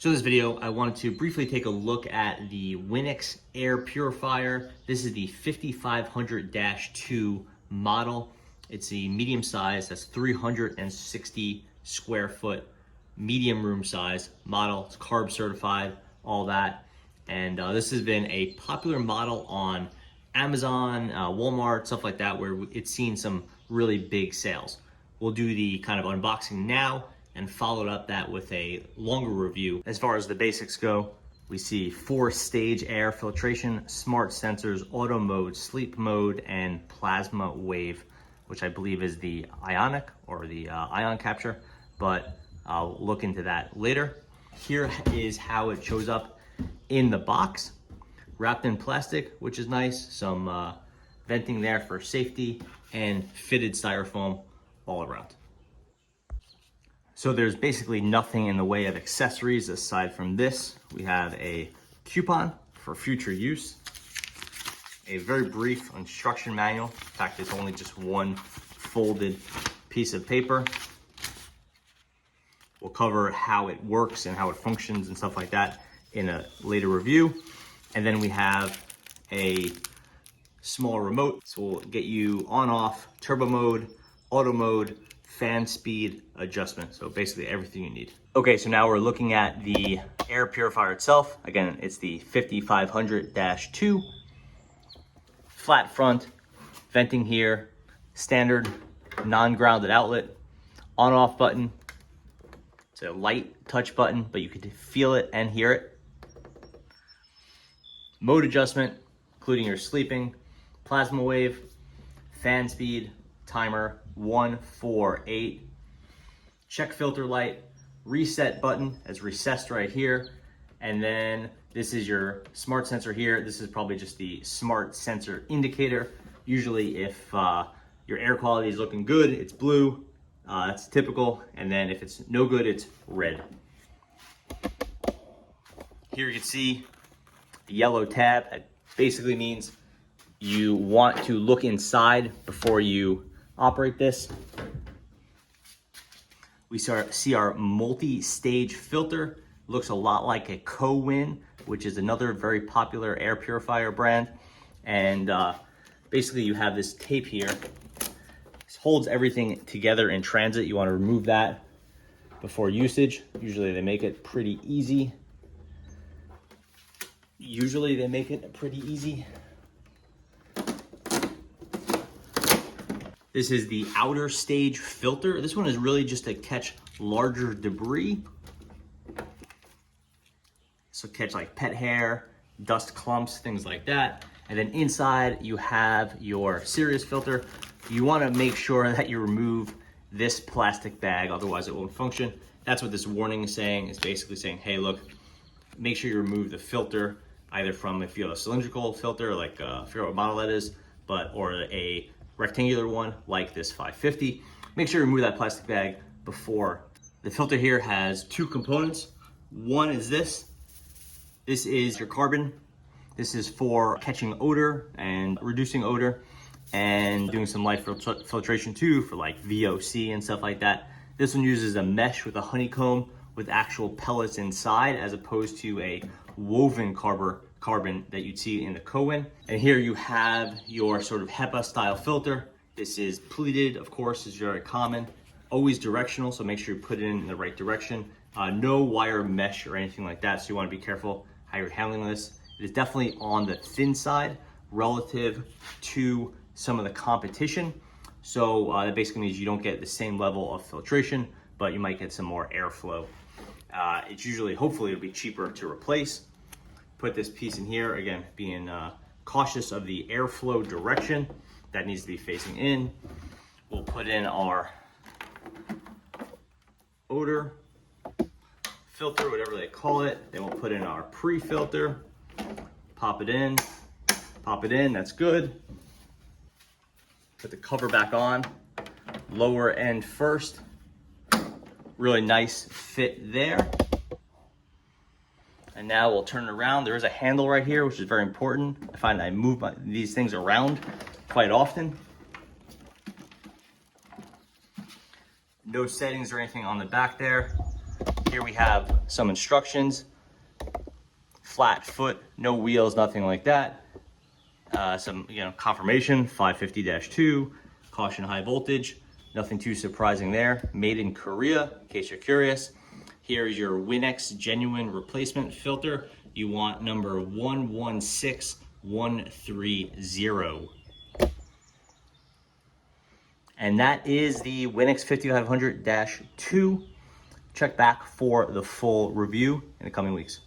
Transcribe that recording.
So in this video, I wanted to briefly take a look at the Winix air purifier. This is the 5500-2 model. It's a medium size, that's 360 square foot, medium room size model. It's carb certified, all that. And this has been a popular model on Amazon, Walmart, stuff like that, where it's seen some really big sales. We'll do the kind of unboxing now and followed up that with a longer review. As far as the basics go, we see 4-stage air filtration, smart sensors, auto mode, sleep mode, and plasma wave, which I believe is the ionic or the ion capture, but I'll look into that later. Here is how it shows up in the box, wrapped in plastic, which is nice, some venting there for safety, and fitted styrofoam all around. So there's basically nothing in the way of accessories aside from this. We have a coupon for future use, a very brief instruction manual. In fact, it's only just one folded piece of paper. We'll cover how it works and how it functions and stuff like that in a later review. And then we have a small remote. So we'll get you on, off, turbo mode, auto mode, fan speed adjustment. So basically everything you need. Okay, so now we're looking at the air purifier itself. Again, it's the 5500-2. Flat front, venting here, standard non-grounded outlet, on-off button. It's a light touch button, but you can feel it and hear it. Mode adjustment, including your sleeping, plasma wave, fan speed, timer, 1, 4, 8. Check filter light, reset button, as recessed right here. And then this is your smart sensor here. This is probably just the smart sensor indicator. Usually if your air quality is looking good, it's blue, that's typical. And then if it's no good, it's red. Here you can see the yellow tab. It basically means you want to look inside before you operate this. We see our multi-stage filter. Looks a lot like a Co-Win, which is another very popular air purifier brand. And basically you have this tape here. This holds everything together in transit. You want to remove that before usage. Usually they make it pretty easy. This is the outer stage filter. This one is really just to catch larger debris. So catch like pet hair, dust clumps, things like that. And then inside you have your serious filter. You want to make sure that you remove this plastic bag, otherwise it won't function. That's what this warning is saying. It's basically saying, hey, look, make sure you remove the filter, either from if you have a cylindrical filter, like I forget what model that is, or a rectangular one like this 550. Make sure you remove that plastic bag before. The filter here has 2 components. One is this. This is your carbon. This is for catching odor and reducing odor and doing some light filtration too for like VOC and stuff like that. This one uses a mesh with a honeycomb with actual pellets inside, as opposed to a woven carbon that you'd see in the Co-Win. And here you have your sort of HEPA style filter. This is pleated, of course, is very common. Always directional, so make sure you put it in the right direction. No wire mesh or anything like that, so you want to be careful how you're handling this. It is definitely on the thin side relative to some of the competition. So that basically means you don't get the same level of filtration, but you might get some more airflow. It's usually, hopefully it'll be cheaper to replace. Put this piece in here, again, being cautious of the airflow direction. That needs to be facing in. We'll put in our odor filter, whatever they call it. Then we'll put in our pre-filter, pop it in, that's good. Put the cover back on, lower end first. Really nice fit there. And now we'll turn it around. There is a handle right here, which is very important. I find I move these things around quite often. No settings or anything on the back there. Here we have some instructions. Flat foot, no wheels, nothing like that. Some, confirmation, 550-2, caution high voltage. Nothing too surprising there. Made in Korea, in case you're curious. Here is your Winix genuine replacement filter. You want number 116130. And that is the Winix 5500-2. Check back for the full review in the coming weeks.